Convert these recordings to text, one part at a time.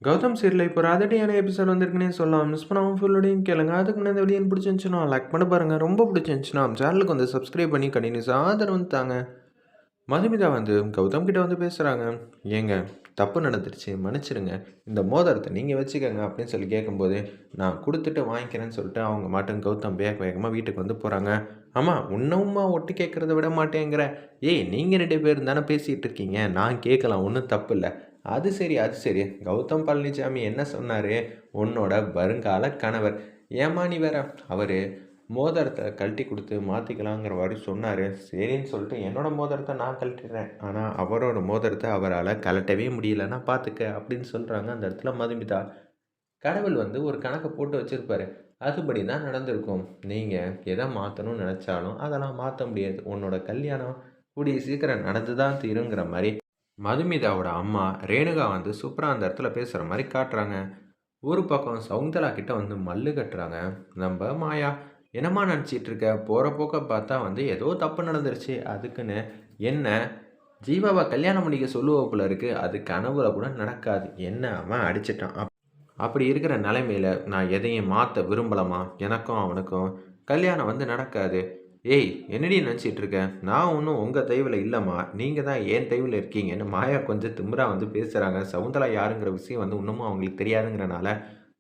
கௌதம் சீரியல்ல இப்போ ஒரு அதிரடியான எபிசோட் வந்திருக்குன்னே சொல்லலாம். மிஸ் பண்ணாம ஃபுல்லோடையும் கேளுங்க. அதுக்கு முன்னாடி இந்த வீடியோ பிடிச்சிருந்துச்சுன்னா லைக் பண்ணி பாருங்க. ரொம்ப பிடிச்சிருந்துச்சுன்னா சேனலுக்கு வந்து சப்ஸ்கிரைப் பண்ணி கண்டினியூஸா ஆதரவு வந்து தாங்க. மதுமிதா வந்து கௌதம் கிட்ட வந்து பேசுகிறாங்க. ஏங்க தப்பு நடந்துருச்சு மன்னிச்சிடுங்க. இந்த மோதிரத்தை நீங்கள் வச்சுக்கோங்க அப்படின்னு சொல்லி கேட்கும்போது நான் கொடுத்துட்டு வாங்கிக்கிறேன்னு சொல்லிட்டு அவங்க மாட்டும் கௌதம் வேகமாக வீட்டுக்கு வந்து போகிறாங்க. ஆமாம் இன்னும்மா ஒட்டு கேட்குறத விட மாட்டேங்கிற. ஏய் நீங்கள் 2 பேரும் தானே பேசிகிட்டு இருக்கீங்க. நான் கேட்கலாம் ஒன்றும் தப்பு இல்லை. அது சரி அது சரி. கௌதம் பழனிசாமி என்ன சொன்னார்? உன்னோட வருங்கால கணவர். ஏம்மா நீ வேற அவர் மோதிரத்தை கழட்டி கொடுத்து மாற்றிக்கலாங்கிற மாதிரி சொன்னார். சரின்னு சொல்லிட்டு என்னோடய மோதிரத்தை நான் கழட்டிடுறேன். ஆனால் அவரோட மோதிரத்தை அவரால் கழட்டவே முடியலன்னா பார்த்துக்க அப்படின்னு சொல்கிறாங்க. அந்த இடத்துல மதுமிதா கடவுள் வந்து ஒரு கணக்கை போட்டு வச்சுருப்பாரு. அதுபடி தான் நடந்திருக்கும். நீங்கள் எதை மாற்றணும்னு நினச்சாலும் அதெல்லாம் மாற்ற முடியாது. உன்னோட கல்யாணம் கூடிய சீக்கிரம் நடந்து தான் தீருங்கிற மாதிரி மதுமிதாவோட அம்மா ரேணுகா வந்து சூப்பராக அந்த இடத்துல பேசுகிற மாதிரி காட்டுறாங்க. ஒரு பக்கம் சவுந்தரா கிட்ட வந்து மல்லு கட்டுறாங்க. நம்ம மாயா என்னம்மா நினச்சிட்டு இருக்க? போகிற போக்க பார்த்தா வந்து ஏதோ தப்பு நடந்துருச்சு அதுக்குன்னு என்ன ஜீவாவை கல்யாணம் பண்ணிக்க சொல்லுவோப்புல இருக்கு. அது கனவுல கூட நடக்காது. என்ன அவன் அடிச்சிட்டான். அப்படி இருக்கிற நிலைமையில நான் எதையும் மாற்ற விரும்பலமா? எனக்கும் அவனுக்கும் கல்யாணம் வந்து நடக்காது. ஏய் என்னடி நினச்சிட்டு இருக்க? நான் ஒன்றும் உங்கள் தயவில் இல்லைம்மா. நீங்கள் தான் என் தயவில் இருக்கீங்கன்னு மாயா கொஞ்சம் திமிரா வந்து பேசுகிறாங்க. சவுந்தரா யாருங்கிற விஷயம் வந்து இன்னமும் அவங்களுக்கு தெரியாதுங்கிறனால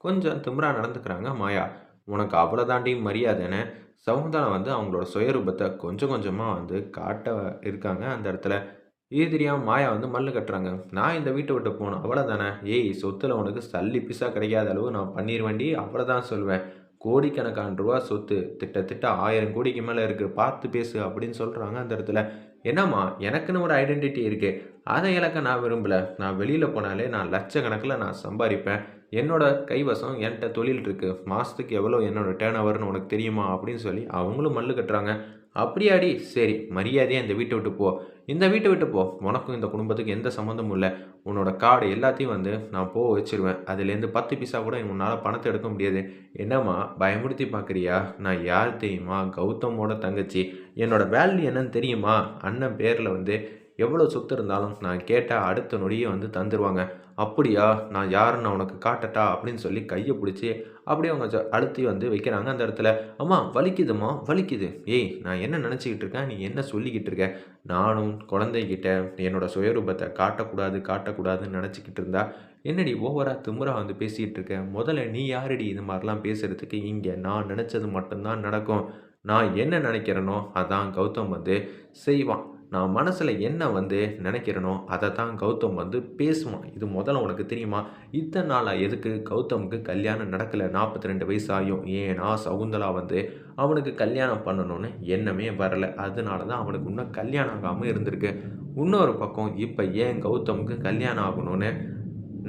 கொஞ்சம் திமிரா நடந்துக்கிறாங்க மாயா. உனக்கு அவ்வளோதாண்டி மரியாதைன்னு சவுந்தரா வந்து அவங்களோட சுயரூபத்தை கொஞ்சம் கொஞ்சமாக வந்து காட்ட இருக்காங்க அந்த இடத்துல. இது தெரியாமல் மாயா வந்து மல்லு கட்டுறாங்க. நான் இந்த வீட்டை விட்டு போகணும் அவ்வளோதானே. ஏய் சொத்தில் உனக்கு சல்லி பிசா கிடைக்காத அளவு நான் பண்ணிடுவேண்டி அவ்வளோதான் சொல்லுவேன். கோடிக்கணக்கான ரூபா சொத்து திட்டத்திட்ட 1000 கோடிக்கு மேலே இருக்குது. பார்த்து பேசு அப்படின்னு சொல்கிறாங்க அந்த இடத்துல. என்னம்மா எனக்குன்னு ஒரு ஐடென்டிட்டி இருக்குது. அதை இழக்க நான் விரும்பலை. நான் வெளியில் போனாலே நான் லட்சக்கணக்கில் நான் சம்பாதிப்பேன். என்னோட கைவசம் என்கிட்ட தொழில் இருக்குது. மாதத்துக்கு எவ்வளோ என்னோட டேர்ன் ஓவர்னு உனக்கு தெரியுமா அப்படின்னு சொல்லி அவங்களும் மல்லு கட்டுறாங்க. அப்படியாடி சரி மரியாதையாக இந்த வீட்டை விட்டு போ. இந்த வீட்டை விட்டு போ. உனக்கும் இந்த குடும்பத்துக்கு எந்த சம்மந்தமும் இல்லை. உன்னோட கார்டு எல்லாத்தையும் வந்து நான் போக வச்சுருவேன். அதுலேருந்து 10 பைசா கூட உன்னால் பணத்தை எடுக்க முடியாது. என்னம்மா பயமுறுத்தி பார்க்குறியா? நான் யார் தெரியுமா? கௌதமோட தங்கச்சி. என்னோட வேல்யூ என்னன்னு தெரியுமா? அண்ணன் பேரில் வந்து எவ்வளோ சொத்து இருந்தாலும் நான் கேட்டால் அடுத்த நொடியே வந்து தந்துடுவாங்க. அப்படியா? நான் யாருன்னு நான் உனக்கு காட்டட்டா அப்படின்னு சொல்லி கையை பிடிச்சி அப்படியே அவங்க அழுத்தி வந்து வைக்கிறாங்க அந்த இடத்துல. அம்மா வலிக்குதும்மா வலிக்குது. ஏய் நான் என்ன நினச்சிக்கிட்டு இருக்கேன்? நீ என்ன சொல்லிக்கிட்டு இருக்க? நானும் குழந்தைகிட்ட என்னோட சுயரூபத்தை காட்டக்கூடாது காட்டக்கூடாதுன்னு நினச்சிக்கிட்டு இருந்தா என்னடி ஓவரா திமிரா வந்து பேசிகிட்டு இருக்க? முதல்ல நீ யாரடி இது மாதிரிலாம் பேசுகிறதுக்கு? இங்கே நான் நினச்சது மட்டும்தான் நடக்கும். நான் என்ன நினைக்கிறேனோ அதான் கௌதம் வந்து செய்வான். நான் மனசில் என்ன வந்து நினைக்கிறேனோ அதை தான் கௌதம் வந்து பேசுவான். இது முதல்ல உனக்கு தெரியுமா? இத்தனை நாளாக எதுக்கு கௌதமுக்கு கல்யாணம் நடக்கலை? 42 வயசு ஆகியும். ஏன்னா சகுந்தலா வந்து அவனுக்கு கல்யாணம் பண்ணணும்னு எண்ணமே வரலை. அதனால தான் அவனுக்கு இன்னும் கல்யாணம் ஆகாமல் இருந்திருக்கு. இன்னொரு பக்கம் இப்போ ஏன் கௌதமுக்கு கல்யாணம் ஆகணும்னு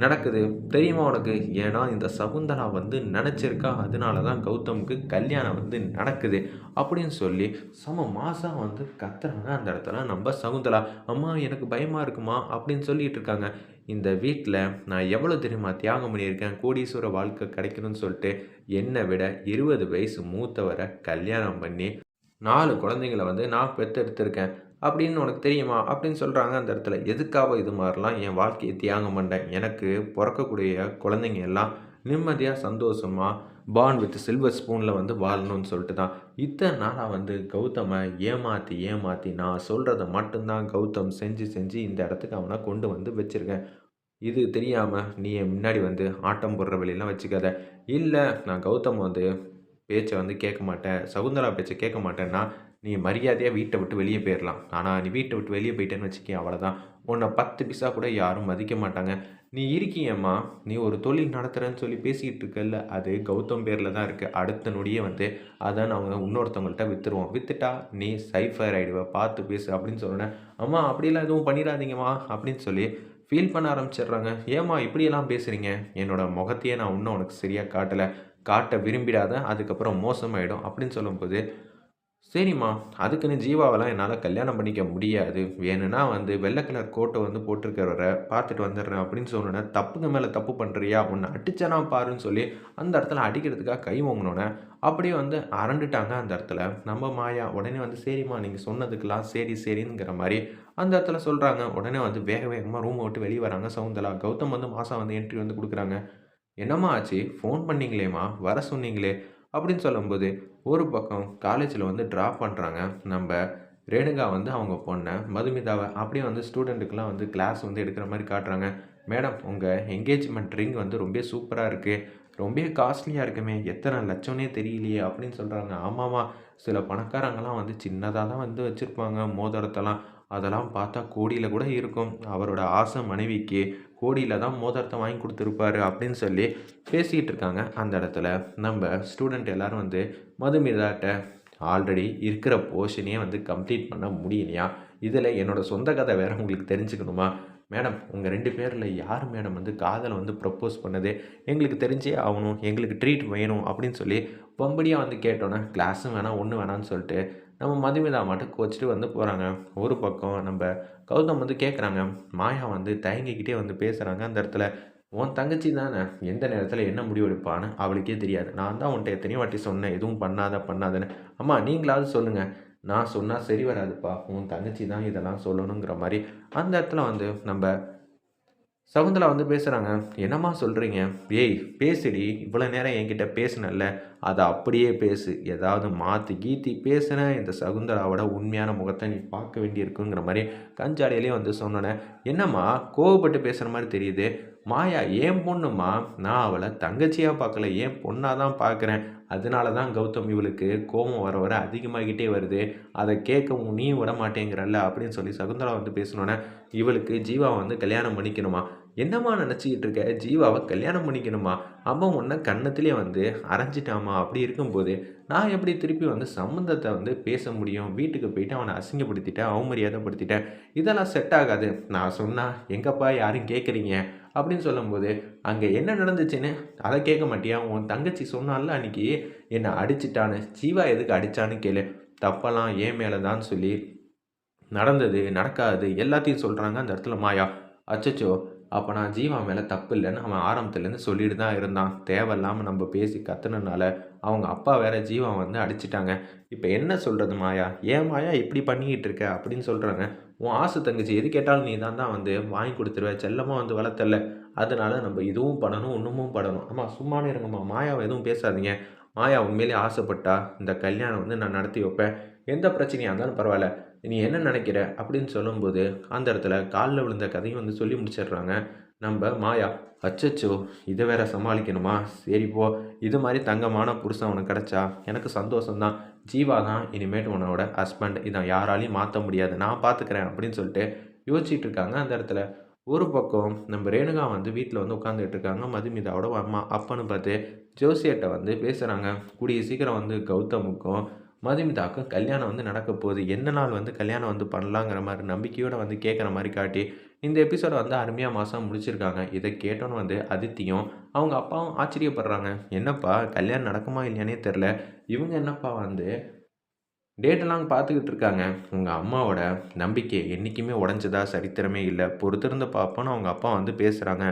நடக்குது தெரியுமா உனக்கு? ஏன்னா இந்த சகுந்தலா வந்து நினச்சிருக்கா. அதனால தான் கௌதமுக்கு கல்யாணம் வந்து நடக்குது அப்படின்னு சொல்லி செம மாதம் வந்து கத்துறாங்க அந்த இடத்துல நம்ம சகுந்தலா. அம்மா எனக்கு பயமாக இருக்குமா அப்படின்னு சொல்லிட்டு இருக்காங்க. இந்த வீட்டில் நான் எவ்வளோ தெரியுமா தியாகம் பண்ணியிருக்கேன். கோடீஸ்வர வாழ்க்கை கிடைக்கணும்னு சொல்லிட்டு என்னை விட 20 வயசு மூத்தவரை கல்யாணம் பண்ணி 4 குழந்தைங்கள வந்து நான் பெத்தெடுத்திருக்கேன். அப்படின்னு உனக்கு தெரியுமா? அப்படின்னு சொல்கிறாங்க அந்த இடத்துல. எதுக்காக இது மாதிரிலாம் என் வாழ்க்கையை தியாகம் பண்ணேன். எனக்கு பிறக்கக்கூடிய குழந்தைங்க எல்லாம் நிம்மதியாக சந்தோஷமா பார்ன் வித் சில்வர் ஸ்பூனில் வந்து வாழணும்னு சொல்லிட்டு தான் இத்தனை நாளாக வந்து கௌதமை ஏமாற்றி ஏமாற்றி நான் சொல்கிறத மட்டும்தான் கௌதம் செஞ்சு செஞ்சு இந்த இடத்துக்கு அவனை கொண்டு வந்து வச்சுருக்கேன். இது தெரியாமல் நீ என் முன்னாடி வந்து ஆட்டம் போடுற வழியெல்லாம் வச்சுக்காத. இல்லை நான் கௌதம் வந்து பேச்சை வந்து கேட்க மாட்டேன். சகுந்தலா பேச்சை கேட்க மாட்டேன்னா நீ மரியாதையாக வீட்டை விட்டு வெளியே போயிடலாம். ஆனால் நீ வீட்டை விட்டு வெளியே போயிட்டேன்னு வச்சுக்கேன் அவ்வளோதான். உன்னை 10 பைசா கூட யாரும் மதிக்க மாட்டாங்க. நீ இருக்கியேம்மா. நீ ஒரு தொழில் நடத்துகிறேன்னு சொல்லி பேசிக்கிட்டு இருக்கல்ல, அது கௌதம் பேரில் தான் இருக்குது. அடுத்த நொடியே வந்து அதை நான் இன்னொருத்தவங்கள்ட்ட விற்றுருவோம். விற்றுட்டா நீ சைஃபர் ஆகிடுவ. பார்த்து பேசு அப்படின்னு சொன்னேன். அம்மா அப்படிலாம் எதுவும் பண்ணிடாதீங்கம்மா அப்படின்னு சொல்லி ஃபீல் பண்ண ஆரம்பிச்சிடுறாங்க. ஏம்மா இப்படியெல்லாம் பேசுகிறீங்க? என்னோடய முகத்தையே நான் இன்னும் உனக்கு சரியாக காட்டலை. காட்ட விரும்பிடாத அதுக்கப்புறம் மோசமாயிடும் அப்படின்னு சொல்லும்போது சரிம்மா, அதுக்குன்னு ஜீவாவெல்லாம் என்னால கல்யாணம் பண்ணிக்க முடியாது. வேணும்னா வந்து வெள்ள கலர் கோட்ட வந்து போட்டிருக்கிறவர பார்த்துட்டு வந்துடுறேன் அப்படின்னு சொன்னோனே, தப்புக்கு மேல தப்பு பண்றியா? உன்ன அடிச்சேனா பாருன்னு சொல்லி அந்த இடத்துல அடிக்கிறதுக்காக கை ஓங்குனோனே, அப்படியே வந்து அரண்டுட்டாங்க அந்த இடத்துல. நம்ம மாயா உடனே வந்து சரிம்மா நீங்க சொன்னதுக்கெல்லாம் சரி சரிங்கிற மாரி அந்த இடத்துல சொல்றாங்க. உடனே வந்து வேக வேகமா ரூம விட்டு வெளிய வராங்க சகுந்தலா. கௌதம் வந்து மாசா வந்து என்ட்ரி வந்து குடுக்குறாங்க. "என்னம்மா ஆச்சு? ஃபோன் பண்ணீங்களேம்மா! வர சொன்னீங்களே!" அப்படின்னு சொல்லும்போது, ஒரு பக்கம் காலேஜ்ல வந்து ட்ராப் பண்றாங்க. நம்ப ரேணுகா வந்து அவங்க பொண்ண, மதுமிதாவ. அப்படியே வந்து ஸ்டூடண்ட்டுக்குலாம் வந்து கிளாஸ் வந்து எடுக்கிற மாரி காட்டுறாங்க. "மேடம், உங்க என்கேஜ்மென்ட் ரிங் வந்து ரொம்ப சூப்பரா இருக்கு. ரொம்பவே காஸ்ட்லியா இருக்குமே! எத்தன லட்சம்னே தெரியலையே!" அப்படின்னு சொல்றாங்க. ஆமாமா, சில பணக்காரங்கலாம் வந்து சின்னதா தான் வந்து வச்சிருப்பாங்க மோதிரத்தெல்லாம். அதெல்லாம் பார்த்தா கோடியில கூட இருக்கும். அவரோட ஆசை மனைவிக்கு கோடியில தான் மோதிரத்த வாங்கி குடுத்துருப்பாரு அப்படின்னு சொல்லி பேசிக்கிட்டு இருக்காங்க அந்த இடத்துல. நம்ப ஸ்டூடண்ட் எல்லாரும் வந்து மதுமிதாட்ட, "ஆல்ரெடி இருக்கிற போர்ஷனயே வந்து கம்ப்ளீட் பண்ண முடியலையாம். இதில என்னோட சொந்த கதை வேற உங்களுக்கு தெரிஞ்சுக்கணுமா? மேடம், உங்க 2 பேர்ல யார் மேடம் வந்து காதல வந்து ப்ரப்போஸ் பண்ணது? எங்களுக்கு தெரிஞ்சே ஆவணும். எங்களுக்கு ட்ரீட் வேணும்." அப்படின்னு சொல்லி வம்படியா வந்து கேட்டோனே, கிளாஸும் வேணாம், ஒண்ணும் வேணான்னு சொல்லிட்டு நம்ம மதுமிதா மாட்டுக்கு கோச்சிட்டு வந்து போறாங்க. ஒரு பக்கம் நம்ப கௌதம் வந்து கேட்குறாங்க. மாயா வந்து தயங்கிக்கிட்டே வந்து பேசுறாங்க அந்த இடத்துல. "உன் தங்கச்சி தானே, எந்த நேரத்தில என்ன முடிவு எடுப்பான்னு அவளுக்கே தெரியாது. நான் தான் உன்ட்ட எத்தனையோ வாட்டி சொன்னேன், எதுவும் பண்ணாத பண்ணாதன்னு. அம்மா நீங்களாவது சொல்லுங்க. நான் சொன்னா சரி வராதுப்பா. உன் தங்கச்சி தான் இதெல்லாம் சொல்லணுங்கிற" மாரி அந்த இடத்துல வந்து நம்ப சகுந்தலா வந்து பேசுறாங்க. "என்னம்மா சொல்றீங்க? ஏய் பேசுடி! இவ்வளோ நேரம் என்கிட்ட பேசுனல்ல, அத அப்படியே பேசு. ஏதாவது மாத்தி கீத்தி பேசுன, இந்த சகுந்தலாவோட உண்மையான முகத்த நீ பார்க்க வேண்டியிருக்குங்கிற" மாரி கஞ்சாடையிலேயே வந்து சொன்னோனே, "என்னம்மா கோவப்பட்டு பேசுற மாரி தெரியுது? மாயா என் பொண்ணும்மா. நான் அவள தங்கச்சியா பார்க்கல, என் பொண்ணா தான் பார்க்குறேன். அதனால தான் கௌதம் இவளுக்கு கோவம் வர வர அதிகமாகிட்டே வருது. அத கேட்கவும் நீயும் விட மாட்டேங்கிறல்ல" அப்படின்னு சொல்லி சகுந்தலா வந்து பேசினோனே, "இவளுக்கு ஜீவாவ வந்து கல்யாணம் பண்ணிக்கணுமா?" "என்னம்மா நினச்சுக்கிட்டு இருக்க? ஜீவாவ கல்யாணம் பண்ணிக்கணுமா? அவன் உன்ன கன்னத்திலே வந்து அறைஞ்சிட்டாம்மா. அப்படி இருக்கும்போது, நான் எப்படி திருப்பி வந்து சம்மந்தத்த வந்து பேச முடியும்? வீட்டுக்கு போயிட்டு அவன அசிங்கப்படுத்திட்டேன், அவமரியாதைப்படுத்திட்டேன். இதெல்லாம் செட் ஆகாது. நான் சொன்னா எங்கப்பா யாரும் கேட்குறீங்க?" அப்படின்னு சொல்லும்போது, "அங்க என்ன நடந்துச்சுன்னு அத கேட்க மாட்டியா? உன் தங்கச்சி சொன்னால்ல அன்னைக்கு, என்ன அடிச்சுட்டான்னு. ஜீவா எதுக்கு அடிச்சான்னு கேளு. தப்பெல்லாம் என் மேல தான்னு சொல்லி நடந்தது, நடக்காதது எல்லாத்தையும் சொல்றாங்க அந்த இடத்துல மாயா. அச்சச்சோ! அப்ப நான் ஜீவா மேல தப்பு இல்லன்னு அவன் ஆரம்பத்துலேருந்து சொல்லிட்டு தான் இருந்தான். தேவையில்லாம நம்ப பேசி கத்துனனால, அவங்க அப்பா வேற ஜீவாவ வந்து அடிச்சுட்டாங்க. இப்ப என்ன சொல்றது மாயா? ஏன் மாயா இப்படி பண்ணிக்கிட்டு இருக்க?" அப்படின்னு சொல்றாங்க. "உன் ஆசை தங்கச்சி எது கேட்டாலும் நீ தான் வந்து வாங்கி குடுத்துருவ. செல்லமா வந்து வளர்த்தல்ல. அதனால நம்ப இதுவும் பண்ணணும், இன்னமும் பண்ணணும்." "அம்மா சும்மானே இருங்கம்மா. மாயாவ எதுவும் பேசாதீங்க. மாயா உண்மையிலேயே ஆசைப்பட்டா, இந்த கல்யாணம் வந்து நான் நடத்தி வைப்பேன். எந்த பிரச்சனையா இருந்தாலும் பரவால்ல. நீ என்ன நினைக்கிற?" அப்படின்னு சொல்லும்போது, அந்த இடத்துல கால்ல விழுந்த கதையும் வந்து சொல்லி முடிச்சிடுறாங்க. நம்ப மாயா, "அச்சச்சோ! இத வேற சமாளிக்கணுமா? சரி போ. இது மாரி தங்கமான புருஷன் உனக்கு கிடைச்சா எனக்கு சந்தோஷம் தான். ஜீவா தான் இனிமேட்டு உன்னோட ஹஸ்பண்ட். இத யாராலயும் மாத்த முடியாது. நான் பார்த்துக்கிறேன்." அப்படின்னு சொல்லிட்டு யோசிச்சுட்டு இருக்காங்க அந்த இடத்துல. ஒரு பக்கம் நம்ம ரேணுகா வந்து வீட்ல வந்து உட்காந்துட்டு இருக்காங்க. மதுமிதாவோட அம்மா. அப்பன்னு பார்த்து ஜோசியர்ட்ட வந்து பேசுறாங்க. கூடிய சீக்கிரம் வந்து கௌதமுக்கும் மதுமிதாவுக்கும் கல்யாணம் வந்து நடக்க போகுது. எந்த நாள் வந்து கல்யாணம் வந்து பண்ணலாங்கிற மாரி நம்பிக்கையோட வந்து கேட்குற மாரி காட்டி, இந்த எபிசோட வந்து அருமையா மாஸா முடிச்சிருக்காங்க. இத கேட்டோனே வந்து அதித்தியும், அவங்க அப்பாவும் ஆச்சரியப்படுறாங்க. "என்னப்பா கல்யாணம் நடக்குமா இல்லையான்னே தெர்ல. இவங்க என்னப்பா வந்து டேட்டெல்லாம் பார்த்துக்கிட்டு இருக்காங்க. உங்க அம்மாவோட நம்பிக்கை என்னைக்குமே உடைஞ்சதா சரித்திரமே இல்ல. பொறுத்திருந்து பார்ப்போம்ன்னு" அவங்க அப்பா வந்து பேசுறாங்க.